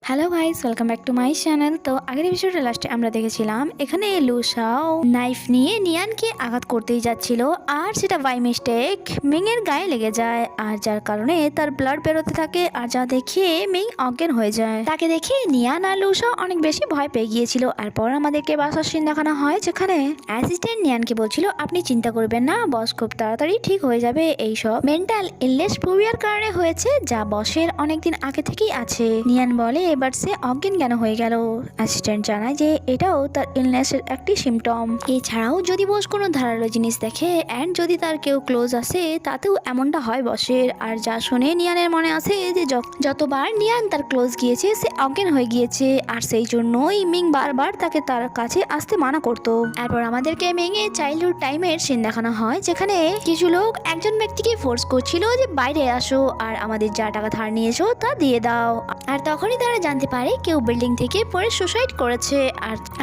Hello guys, welcome back to my channel. তো আগের এপিসোডে লাস্টে আমরা দেখেছিলাম এখানে লুসাও নাইফ নিয়ে নিয়ানকে আঘাত করতেই যাচ্ছিল, আর সেটা বাই মিস্টেক মিং এর গায়ে লেগে যায়, আর যার কারণে তার ব্লাড বেরোতে থাকে, আর যা দেখে মিং অজ্ঞান হয়ে যায়। তাকে দেখে নিয়ান আর লুসাও অনেক বেশি ভয় পেয়ে গিয়েছিল। আর পর আমাদেরকে বাসার সিন দেখানো হয়, যেখানে অ্যাসিস্ট্যান্ট নিয়ানকে বলছিল আপনি চিন্তা করবেন না, বস খুব তাড়াতাড়ি ঠিক হয়ে যাবে, এইসব মেন্টাল ইলনেস পুরিয়ার কারণে হয়েছে, যা বসের অনেকদিন আগে থেকেই আছে। নিয়ান বলে এবার সে অজ্ঞান কেন হয়ে গেল। অ্যাসিস্ট্যান্ট জানায় যে এটাও তার ইলনেসের একটি সিমটম। এছাড়াও যদি বস কোনো ধারালো জিনিস দেখে অ্যান্ড যদি তার কেউ ক্লোজ আসে, তাতেও এমনটা হয় বসের। আর যা শুনে নিয়ানের মনে আছে যে যতবার নিয়ান তার ক্লোজ গিয়েছে সে অজ্ঞান হয়ে গিয়েছে, আর সেই জন্যই মিং বারবার তাকে তার কাছে আসতে মানা করতো। এরপর আমাদেরকে মিং এর চাইল্ডহুড টাইমের সিন দেখানো হয়, যেখানে কিছু লোক একজন ব্যক্তিকে ফোর্স করছিল যে বাইরে আসো আর আমাদের যা টাকা ধার নিয়েছো তা দিয়ে দাও। আর তখনই তারা জানতে পারে কেউ বিল্ডিং থেকে পড়ে সুসাইড করেছে।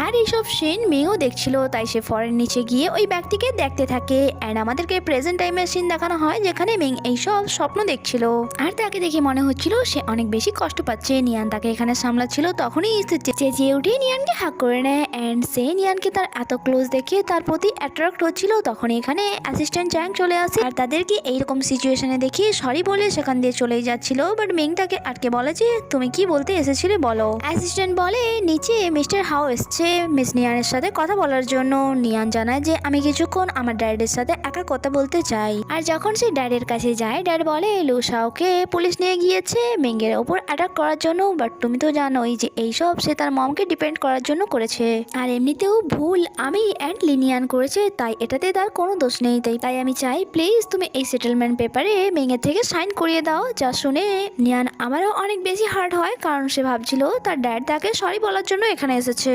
আর এইসব সিন মেয়েও দেখছিল, তাই সে ফরেন নিচে গিয়ে ওই ব্যক্তিকে দেখতে থাকে। এন্ড আমাদেরকে প্রেজেন্ট টাইমের সিন দেখানো হয়, যেখানে মিং এইসব স্বপ্ন দেখছিল, আর তাকে দেখে মনে হচ্ছিল সে অনেক বেশি কষ্ট পাচ্ছে। নিয়ান তাকে এখানে সামলাচ্ছিল, তখনই চেঁচিয়ে উঠে নিয়ানকে হাক করে নেয়। এন্ড সে নিয়ানকে তার এত ক্লোজ দেখে তার প্রতি অ্যাট্রাক্ট হচ্ছিল। তখন এখানে অ্যাসিস্ট্যান্ট চ্যাং চলে আসে, আর তাদেরকে এইরকম সিচুয়েশনে দেখে সরি বলে সেখান দিয়ে চলেই যাচ্ছিল। বাট মিং তাকে আটকে বলে যে তুমি কি বলতে এসেছিলে বলো। অ্যাসিস্ট্যান্ট বলে নিচে মিস্টার হাও এসছে মিস নিয়ানের সাথে কথা বলার জন্য। নিয়ান জানায় যে আমি কিছুক্ষণ আমার ড্যাডের সাথে একা কথা বলতে চাই। আর যখন সে ড্যাডের কাছে যায়, ড্যাড বলে লুসাওকে পুলিশ নিয়ে গিয়েছে মিংয়ের ওপর অ্যাটাক করার জন্য, বাট তুমি তো জানোই যে এইসব সে তার মমকে ডিপেন্ড করার জন্য করেছে, আর এমনিতেও ভুল আমি অ্যান্ড লিনিয়ান করেছে, তাই এটাতে তার কোনো দোষ নেই। তাই আমি চাই প্লিজ তুমি এই সেটেলমেন্ট পেপারে মিংয়ের থেকে সাইন করিয়ে দাও। যা শুনে নিয়ান আমারও অনেক বেশি হার্ড হয়, কারণ সে ভাবছিল তার ড্যাড তাকে সরি বলার জন্য এখানে এসেছে।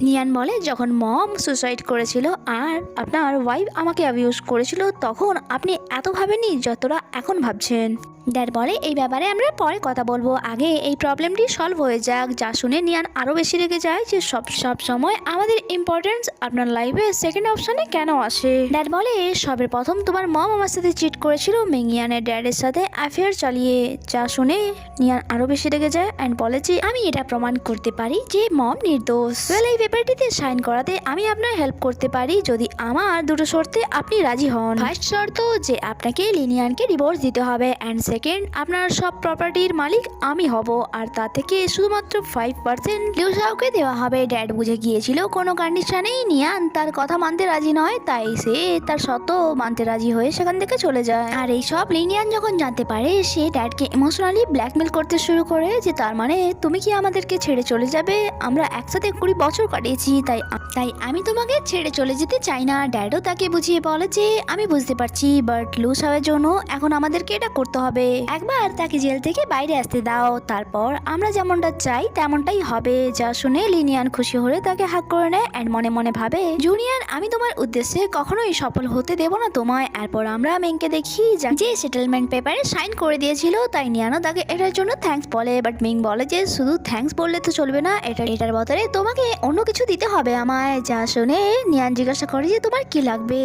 নিয়ান বলে যখন মম সুসাইড করেছিল আর আপনার ওয়াইফ আমাকে অ্যাবিউজ করেছিল, তখন আপনি এত ভাবেননি যতটা এখন ভাবছেন। ড্যাড বলে এই ব্যাপারে আমরা পরে কথা বলবো, আগে এই প্রবলেমটি সলভ হয়ে যাক। যা শুনে নিয়ান আরো বেশি রেগে যায় যে সব সময় আমাদের ইম্পর্টেন্স আপনার লাইফে সেকেন্ড অপশনে কেন আসে। ড্যাড বলে সবের প্রথম তোমার মম আমার সাথে চিট করেছিল মিংয়ানের ড্যাডের সাথে অ্যাফেয়ার চালিয়ে। যা শুনে নিয়ান আরো বেশি রেগে যায় অ্যান্ড বলে যে আমি এটা প্রমাণ করতে পারি যে মম নির্দোষ। এই পেপারটিতে সাইন করাতে আমি আপনার হেল্প করতে পারি যদি আমার দুটো শর্তে আপনি রাজি হন। ফার্স্ট শর্ত যে আপনাকে লিনিয়ানকে ডিভোর্স দিতে হবে, অ্যান্ড সেকেন্ড আপনার সব প্রপার্টির মালিক আমি হব, আর তা থেকে শুধুমাত্র 5% লিউসাওকে দেওয়া হবে। ড্যাড বুঝে গিয়েছিল কোনো কন্ডিশনেই নিয়ান তার কথা মানতে রাজি নয়, তাই সে তার শর্ত মানতে রাজি হয়ে সেখান থেকে চলে যায়। আর এই সব লিনিয়ান যখন জানতে পারে, সে ড্যাডকে ইমোশনালি ব্ল্যাকমেল করতে শুরু করে যে তার মানে তুমি কি আমাদেরকে ছেড়ে চলে যাবে, আমরা একসাথে 20 বছর কাটিয়েছি, তাই আমি তোমাকে ছেড়ে চলে যেতে চাই না। ড্যাডও তাকে বুঝিয়ে বলে যে আমি বুঝতে পারছি, বাট লুসাওয়ের জন্য এখন আমাদেরকে এটা করতে হবে, একবার তাকে জেল থেকে বাইরে আসতে দাও, তারপর আমরা যেমনটা চাই তেমনটাই হবে। যা শুনে লিনিয়ান খুশি হয়ে তাকে হাক করে নেয় এন্ড মনে মনে ভাবে জুনিয়র আমি তোমার উদ্দেশ্যে কখনোই সফল হতে দেব না তোমায়। এরপর আমরা মেংকে দেখি যে সেটেলমেন্ট পেপারে সাইন করে দিয়েছিল, তাই নিয়ানও তাকে এটার জন্য থ্যাঙ্কস বলে। বাট মিং বলে যে শুধু থ্যাঙ্কস বললে তো চলবে না, এটার বদলে তোমাকে অন্য কিছু দিতে হবে আমায়। যা শুনে নিয়ান জিজ্ঞাসা করে যে তোমার কি লাগবে।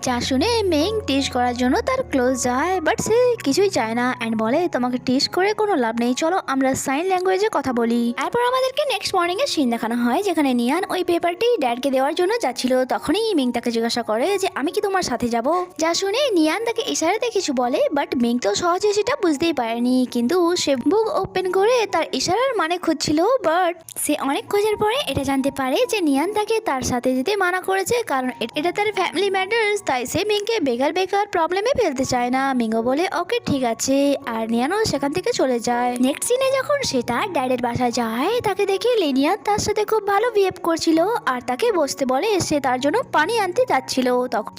যা শুনে মিং টেস্ট করার জন্য তার ক্লোজ যায়, বাট সে কিছুই চায় না এন্ড বলে তোমাকে টেস্ট করে কোনো লাভ নেই, চলো আমরা সাইন ল্যাঙ্গুয়েজে কথা বলি। এরপর আমাদেরকে নেক্সট মর্নিং এর সিন দেখানো হয়, যেখানে নিয়ান ওই পেপারটি ড্যাডকে দেওয়ার জন্য যাচ্ছিল। তখনই মিং তাকে জিজ্ঞাসা করে যে আমি কি তোমার সাথে যাব। যা শুনে নিয়ান তাকে ইশারাতে কিছু বলে, বাট মিং তো সহজে সেটা বুঝতেই পারেনি, কিন্তু সে বুক ওপেন করে তার ইশারার মানে খুঁজছিল। বাট সে অনেক খোঁজার পরে এটা জানতে পারে যে নিয়ান তাকে তার সাথে যেতে মানা করেছে, কারণ এটা তার ফ্যামিলি ম্যাটার্স, তাই সে মিংকে বেকার প্রবলেমে ফেলতে চায় না। মিংও বলে ওকে ঠিক আছে, আর নিয়ানও সেখান থেকে চলে যায়। নেক্সট সিনে যখন সে তার ড্যাডের বাসায় যায়, তাকে দেখে লিনিয়ান তার সাথে খুব ভালো বিহেভ করছিল আর তাকে বসতে বলে সে তার জন্য পানি আনতে যাচ্ছিল।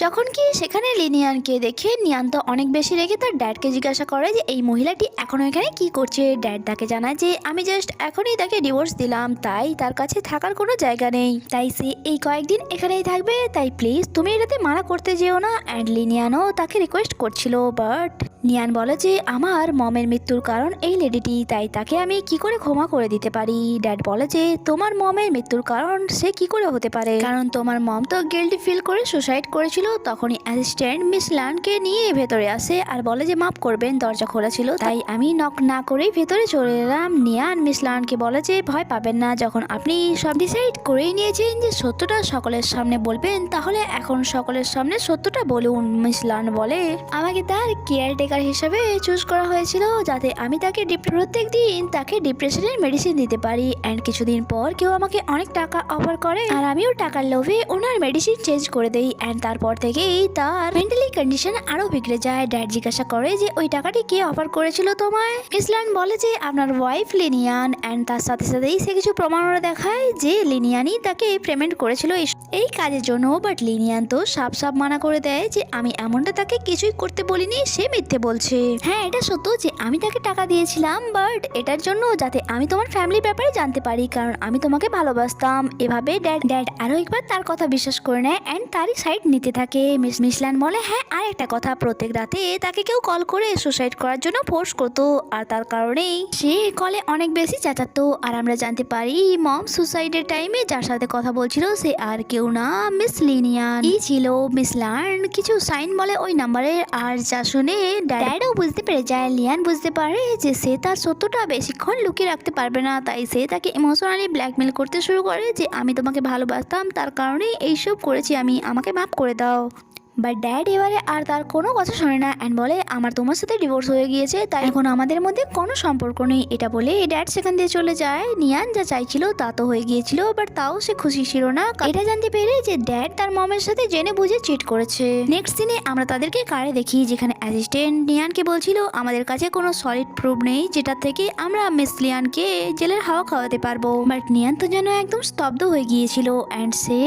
যখন কি সেখানে লিনিয়ানকে দেখে নিয়ান তো অনেক বেশি রেগে তার ড্যাডকে জিজ্ঞাসা করে যে এই মহিলাটি এখনো এখানে কি করছে। ড্যাড তাকে জানায় যে আমি জাস্ট এখনই তাকে ডিভোর্স দিলাম, তাই তার কাছে থাকার কোনো জায়গা নেই, তাই সে এই কয়েকদিন এখানেই থাকবে, তাই প্লিজ তুমি এটাতে মানা করতে যেও না। অ্যান্ড লিনিয়ানও তাকে রিকোয়েস্ট করছিল, বাট নিয়ান বলে যে আমার মমের মৃত্যুর কারণ এই লেডিটি, তাই তাকে আমি কি করে ক্ষমা করে দিতে পারি। ড্যাড বলে যে তোমার মমের মৃত্যুর কারণ সে কি করে হতে পারে, কারণ তোমার মম তো গিল্টি ফিল করে সুসাইড করেছিল। তখনই অ্যাসিস্ট্যান্ট মিস লানকে নিয়ে ভেতরে আসে আর বলে যে মাফ করবেন, দরজা খোলা ছিল তাই আমি নক না করেই ভেতরে চলে এলাম। নিয়ান মিস লানকে বলে যে ভয় পাবেন না, যখন আপনি সব ডিসাইড করেই নিয়েছেন যে সত্যটা সকলের সামনে বলবেন, তাহলে এখন সকলের সামনে সত্যটা বলুন। মিস লান বলে আমাকে তার কেয়ারটেকার হিসেবে চুজ করা হয়েছিল যাতে আমি তাকে প্রত্যেক দিন তাকে ডিপ্রেশনের মেডিসিন দিতে পারি। অ্যান্ড কিছুদিন পর কেউ আমাকে অনেক টাকা অফার করে আর আমিও টাকার লোভে ওনার মেডিসিন চেঞ্জ করে দেই। অ্যান্ড তারপর থেকেই তার মেন্টালি কন্ডিশন আরো বিগড়ে যায়। ড্যাড জিজ্ঞাসা করে যে ওই টাকাটি কে অফার করেছিল তোমায়। ইসলান বলে যে আপনার ওয়াইফ লিনিয়ান। অ্যান্ড তার সাথে সাথেই সে কিছু প্রমাণও দেখায় যে লিনিয়ানই তাকে পেমেন্ট করেছিল এই কাজের জন্য। বাট লিনিয়ান তো সাফ সাফ মানা করে দেয় যে আমি এমনটা তাকে কিছুই করতে বলিনি, সে মিথ্যে বলছে। হ্যাঁ এটা সত্য যে আমি তাকে টাকা দিয়েছিলাম, বাট এটার জন্য যাতে আমি তোমার ফ্যামিলির ব্যাপারে জানতে পারি, কারণ আমি তোমাকে ভালোবাসতাম। এভাবে ড্যাড আরো একবার তার কথা বিশ্বাস করে নেয় অ্যান্ড তারই সাইড নিতে থাকে। মিসলান বলে হ্যাঁ আর একটা কথা, প্রত্যেক রাতে তাকে কেউ কল করে সুসাইড করার জন্য ফোর্স করতো আর তার কারণেই সে কলে অনেক বেশি চেঁচাতো। আর আমরা জানতে পারি মম সুসাইডের টাইমে যার সাথে কথা বলছিল সে আর কেউ না মিস লিনিয়ান ছিল। মিসলান কিছু সাইন বলে ওই নাম্বারে, আর যা শুনে ড্যাডও বুঝতে পেরে যায়। লিয়ান বুঝতে পারে যে সে তার সত্যটা বেশিক্ষণ লুকিয়ে রাখতে পারবে না, তাই সে তাকে ইমোশনালি ব্ল্যাকমেল করতে শুরু করে যে আমি তোমাকে ভালোবাসতাম, তার কারণেই এইসব করেছি আমি, আমাকে মাফ করে দাও। বাট ড্যাড এবারে আর তার কোনো কথা শোনে না অ্যান্ড বলে আমার তোমার সাথে ডিভোর্স হয়ে গিয়েছে, তাই এখন আমাদের মধ্যে কোনো সম্পর্ক নেই। এটা বলে ড্যাড সেখান দিয়ে চলে যায়। নিয়ান যা চাইছিল তা তো হয়ে গিয়েছিল, বাট তাও সে খুশি ছিল না এটা জানতে পেরে যে ড্যাড তার মমের সাথে জেনে বুঝে চিট করেছে। নেক্সট দিনে আমরা তাদেরকে কারে দেখি যেখানে অ্যাসিস্ট্যান্ট নিয়ানকে বলছিল আমাদের কাছে কোনো সলিড প্রুফ নেই যেটা থেকে আমরা মিস লিয়ানকে জেলের হাওয়া খাওয়াতে পারবো। বাট নিয়ান তো যেন একদম স্তব্ধ হয়ে গিয়েছিল অ্যান্ড সে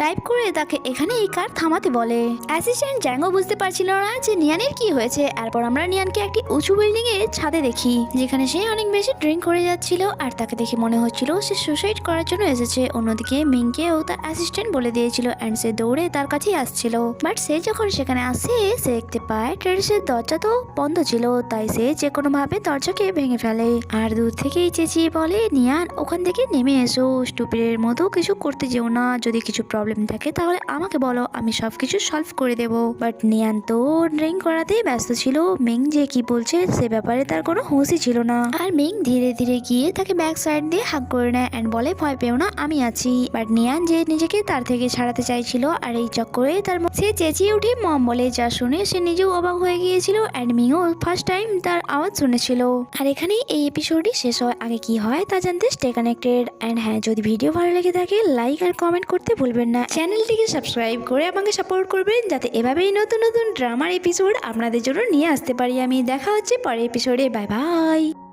টাইপ করে তাকে এখানে এই কার থামাতে বলে। অ্যাসিস্ট্যান্ট জ্যাঙ্গো বুঝতে পারছিল না যে নিয়ানের কি হয়েছে। এরপর আমরা নিয়ানকে একটি উঁচু বিল্ডিং এর ছাদে দেখি যেখানে সে অনেক বেশি ড্রিঙ্ক করে যাচ্ছিল আর তাকে দেখে মনে হচ্ছিল সে সুসাইড করার জন্য এসেছে। অন্যদিকে মিংকেও তার অ্যাসিস্ট্যান্ট বলে দিয়েছিল অ্যান্ড সে দৌড়ে তার কাছেই আসছিল। বাট সে যখন সেখানে আসে সে দেখতে পায় টেরেসের দরজা তো বন্ধ ছিল, তাই সে যে কোনো ভাবে দরজাকে ভেঙে ফেলে আর দূর থেকেই চেঁচিয়ে বলে নিয়ান ওখান থেকে নেমে এসো, স্টুপিডের মতো কিছু করতে যেও না, যদি কিছু প্রবলেম থাকে তাহলে আমাকে বলো, আমি সবকিছু সলভ করে দেবো। বাট নিয়ান তো ড্রিঙ্ক করাতেই ব্যস্ত ছিল। মিং যে কি বলছে সে ব্যাপারে তার কোনো হুঁশই ছিল না। আর মিং ধীরে ধীরে গিয়ে তাকে ব্যাক সাইড দিয়ে হাগ করে নেয় এন্ড বলে ভয় পেও না, আমি আছি। বাট নিয়ান যে নিজেকে তার থেকে ছাড়াতে চাইছিল আর এই চক্করে তার সে চেঁচিয়ে উঠে মম বলে, যা শুনে সে নিজেও অবাক হয়ে গিয়েছিল এন্ড মিংও ফার্স্ট টাইম তার আওয়াজ শুনেছিল। আর এখানেই এই এপিসোডটি শেষ হয়। আগে কি হয় তা জানতে স্টে কানেক্টেড। এন্ড হ্যাঁ, যদি ভিডিও ভালো লেগে থাকে লাইক আর কমেন্ট করতে ভুলবেন না। চ্যানেলটিকে সাবস্ক্রাইব করে আমাকে সাপোর্ট করবেন যাতে এভাবেই নতুন নতুন ড্রামার এপিসোড আপনাদের জন্য নিয়ে আসতে পারি আমি। দেখা হচ্ছে পরের এপিসোডে। Bye bye.